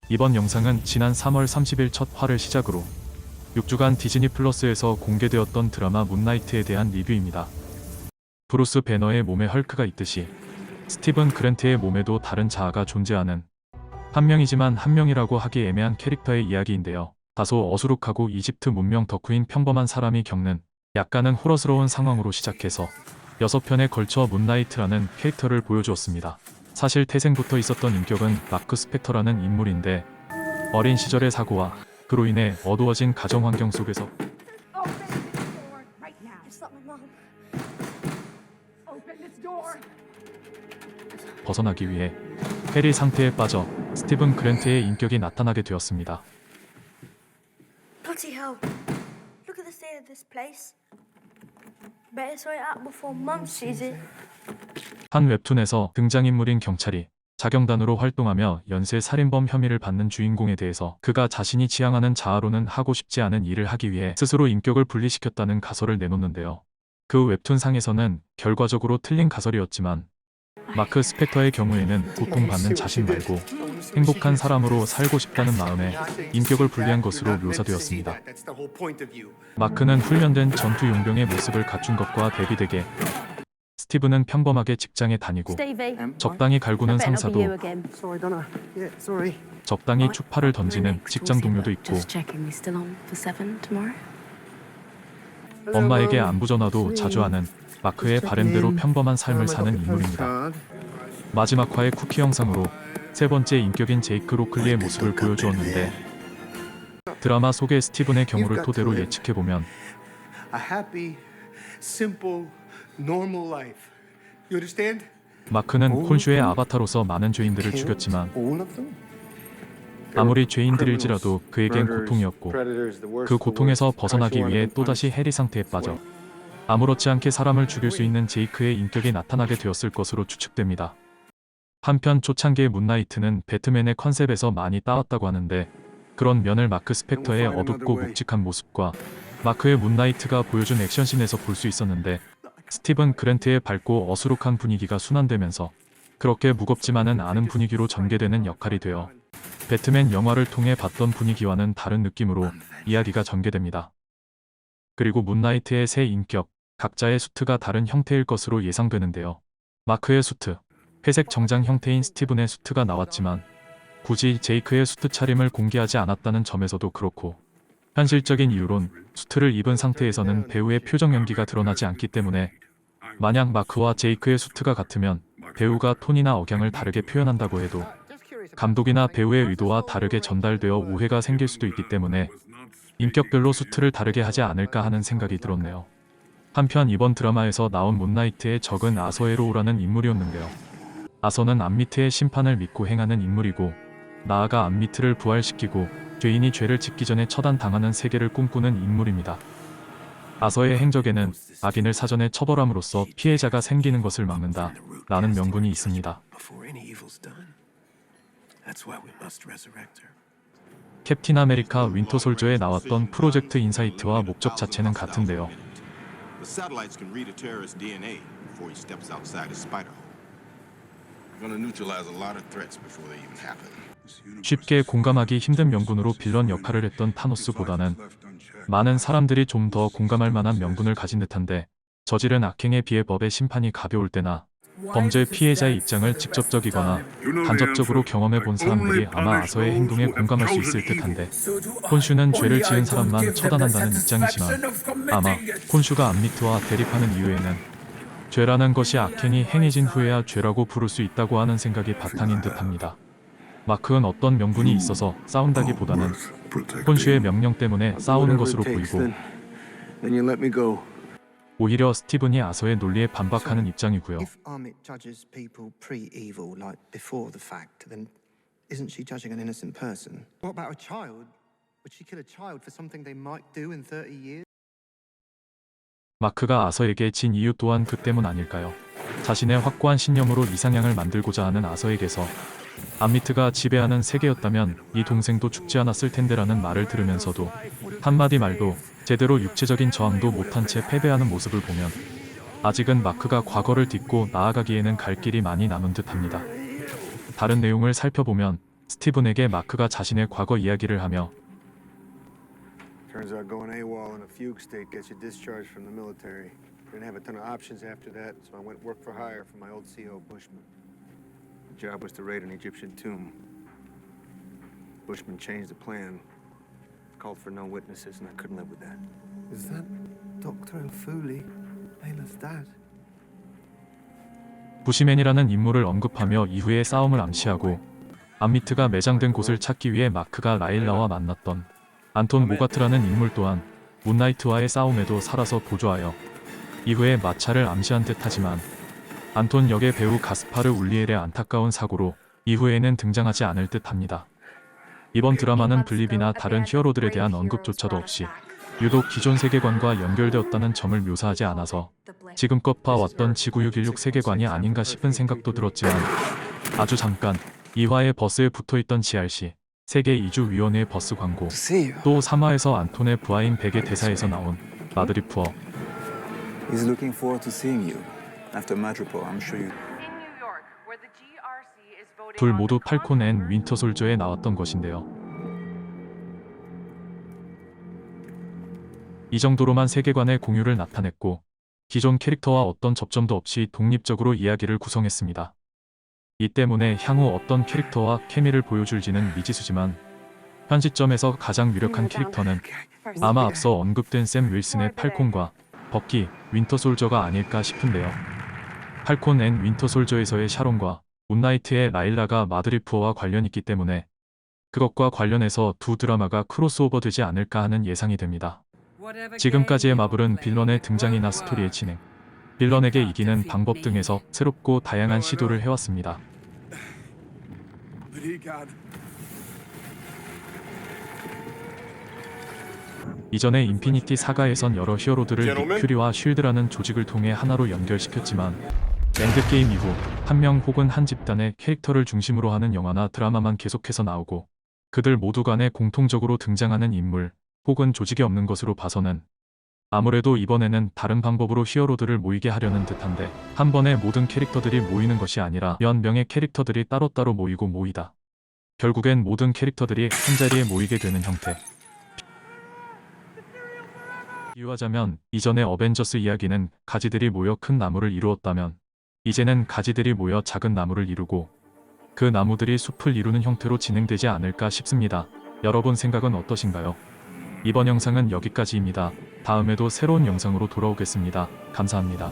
이번 영상은 지난 3월 30일 첫 화를 시작으로 6주간 디즈니 플러스에서 공개되었던 드라마 문나이트에 대한 리뷰입니다. 브루스 배너의 몸에 헐크가 있듯이 스티븐 그랜트의 몸에도 다른 자아가 존재하는 한 명이지만 한 명이라고 하기 애매한 캐릭터의 이야기인데요. 다소 어수룩하고 이집트 문명 덕후인 평범한 사람이 겪는 약간은 호러스러운 상황으로 시작해서 6편에 걸쳐 문나이트라는 캐릭터를 보여주었습니다. 사실 태생부터 있었던 인격은 마크 스펙터라는 인물인데 어린 시절의 사고와 그로 인해 어두워진 가정 환경 속에서 벗어나기 위해 해리 상태에 빠져 스티븐 그랜트의 인격이 나타나게 되었습니다. Bloody hell. Look at the state of this place. Better sort it out before Mum sees it. 한 웹툰에서 등장인물인 경찰이 자경단으로 활동하며 연쇄 살인범 혐의를 받는 주인공에 대해서 그가 자신이 지향하는 자아로는 하고 싶지 않은 일을 하기 위해 스스로 인격을 분리시켰다는 가설을 내놓는데요. 그 웹툰상에서는 결과적으로 틀린 가설이었지만 마크 스펙터의 경우에는 고통받는 자신 말고 행복한 사람으로 살고 싶다는 마음에 인격을 분리한 것으로 묘사되었습니다. 마크는 훈련된 전투 용병의 모습을 갖춘 것과 대비되게 스티븐은 평범하게 직장에 다니고 적당히 갈구는 상사도 적당히 축파를 던지는 직장 동료도 있고 엄마에게 안부 전화도 자주 하는 마크의 바램대로 평범한 삶을 사는 인물입니다. 마지막 화의 쿠키 영상으로 세 번째 인격인 제이크 로클리의 모습을 보여주었는데 드라마 속의 스티븐의 경우를 토대로 예측해보면 마크는 콘슈의 아바타로서 많은 죄인들을 죽였지만 아무리 죄인들일지라도 그에겐 고통이었고 그 고통에서 벗어나기 위해 또다시 해리 상태에 빠져 아무렇지 않게 사람을 죽일 수 있는 제이크의 인격이 나타나게 되었을 것으로 추측됩니다. 한편 초창기의 문나이트는 배트맨의 컨셉에서 많이 따왔다고 하는데 그런 면을 마크 스펙터의 어둡고 묵직한 모습과 마크의 문나이트가 보여준 액션씬에서 볼 수 있었는데 스티븐 그랜트의 밝고 어수룩한 분위기가 순환되면서 그렇게 무겁지만은 않은 분위기로 전개되는 역할이 되어 배트맨 영화를 통해 봤던 분위기와는 다른 느낌으로 이야기가 전개됩니다. 그리고 문나이트의 새 인격, 각자의 수트가 다른 형태일 것으로 예상되는데요. 마크의 수트, 회색 정장 형태인 스티븐의 수트가 나왔지만 굳이 제이크의 수트 차림을 공개하지 않았다는 점에서도 그렇고 현실적인 이유론 수트를 입은 상태에서는 배우의 표정 연기가 드러나지 않기 때문에 만약 마크와 제이크의 수트가 같으면 배우가 톤이나 억양을 다르게 표현한다고 해도 감독이나 배우의 의도와 다르게 전달되어 오해가 생길 수도 있기 때문에 인격별로 수트를 다르게 하지 않을까 하는 생각이 들었네요. 한편 이번 드라마에서 나온 문나이트의 적은 아서에로우라는 인물이었는데요. 아서는 암미트의 심판을 믿고 행하는 인물이고 나아가 암미트를 부활시키고 죄인이 죄를 짓기 전에 처단당하는 세계를 꿈꾸는 인물입니다. 아서의 행적에는 악인을 사전에 처벌함으로써 피해자가 생기는 것을 막는다 라는 명분이 있습니다. 캡틴 아메리카 윈터 솔저에 나왔던 프로젝트 인사이트와 목적 자체는 같은데요. 쉽게 공감하기 힘든 명분으로 빌런 역할을 했던 타노스보다는 많은 사람들이 좀 더 공감할 만한 명분을 가진 듯한데 저지른 악행에 비해 법의 심판이 가벼울 때나 범죄 피해자의 입장을 직접적이거나 간접적으로 경험해 본 사람들이 아마 아서의 행동에 공감할 수 있을 듯한데 콘슈는 죄를 지은 사람만 처단한다는 입장이지만 아마 콘슈가 암미트와 대립하는 이유에는 죄라는 것이 악행이 행해진 후에야 죄라고 부를 수 있다고 하는 생각이 바탕인 듯합니다. 마크는 어떤 명분이 있어서 싸운다기보다는 콘슈의 명령 때문에 싸우는 것으로 보이고 오히려 스티븐이 아서의 논리에 반박하는 입장이고요. 마크가 아서에게 진 이유 또한 그 때문 아닐까요? 자신의 확고한 신념으로 이상향을 만들고자 하는 아서에게서 암미트가 지배하는 세계였다면 이 동생도 죽지 않았을 텐데라는 말을 들으면서도 한마디 말도 제대로 육체적인 저항도 못한 채 패배하는 모습을 보면 아직은 마크가 과거를 딛고 나아가기에는 갈 길이 많이 남은 듯합니다. 다른 내용을 살펴보면 스티븐에게 마크가 자신의 과거 이야기를 하며 Turns out going AWOL in a fugue state gets you discharged from the military. Didn't have a ton of options after that, so I went work for hire for my old CO, Bushman. The job was to raid an Egyptian tomb. Bushman changed the plan. Called for no witnesses, and I couldn't live with that. Is that Dr. El-Fouli, Layla's dad? 부시맨이라는 인물을 언급하며 이후의 싸움을 암시하고 암미트가 매장된 곳을 찾기 위해 마크가 라일라와 만났던 안톤 모가트라는 인물 또한 문나이트와의 싸움에도 살아서 보조하여 이후에 마차를 암시한 듯하지만 안톤 역의 배우 가스파르 울리엘의 안타까운 사고로 이후에는 등장하지 않을 듯합니다. 이번 드라마는 블립이나 다른 히어로들에 대한 언급조차도 없이 유독 기존 세계관과 연결되었다는 점을 묘사하지 않아서 지금껏 봐왔던 지구 616 세계관이 아닌가 싶은 생각도 들었지만 아주 잠깐 2화의 버스에 붙어있던 GRC 세계 이주위원회 버스 광고, 또 3화에서 안톤의 부하인 백의 대사에서 나온 마드리푸어, He's looking forward to seeing you. After Madripoor, I'm sure you. 둘 모두 팔콘 앤 윈터 솔저에 나왔던 것인데요. 이 정도로만 세계관의 공유를 나타냈고 기존 캐릭터와 어떤 접점도 없이 독립적으로 이야기를 구성했습니다. 이 때문에 향후 어떤 캐릭터와 케미를 보여줄지는 미지수지만 현 시점에서 가장 유력한 캐릭터는 아마 앞서 언급된 샘 윌슨의 팔콘과 버키, 윈터 솔저가 아닐까 싶은데요. 팔콘 앤 윈터 솔저에서의 샤론과 문나이트의 라일라가 마드리푸어와 관련 있기 때문에 그것과 관련해서 두 드라마가 크로스오버 되지 않을까 하는 예상이 됩니다. 지금까지의 마블은 빌런의 등장이나 스토리의 진행, 빌런에게 이기는 방법 등에서 새롭고 다양한 시도를 해왔습니다. 이전에 인피니티 사가에선 여러 히어로들을 닉 퓨리와 쉴드라는 조직을 통해 하나로 연결시켰지만 엔드게임 이후 한 명 혹은 한 집단의 캐릭터를 중심으로 하는 영화나 드라마만 계속해서 나오고 그들 모두 간에 공통적으로 등장하는 인물 혹은 조직이 없는 것으로 봐서는 아무래도 이번에는 다른 방법으로 히어로들을 모이게 하려는 듯한데 한 번에 모든 캐릭터들이 모이는 것이 아니라 몇 명의 캐릭터들이 따로따로 모이다. 결국엔 모든 캐릭터들이 한자리에 모이게 되는 형태. 비유하자면 이전의 어벤져스 이야기는 가지들이 모여 큰 나무를 이루었다면 이제는 가지들이 모여 작은 나무를 이루고 그 나무들이 숲을 이루는 형태로 진행되지 않을까 싶습니다. 여러분 생각은 어떠신가요? 이번 영상은 여기까지입니다. 다음에도 새로운 영상으로 돌아오겠습니다. 감사합니다.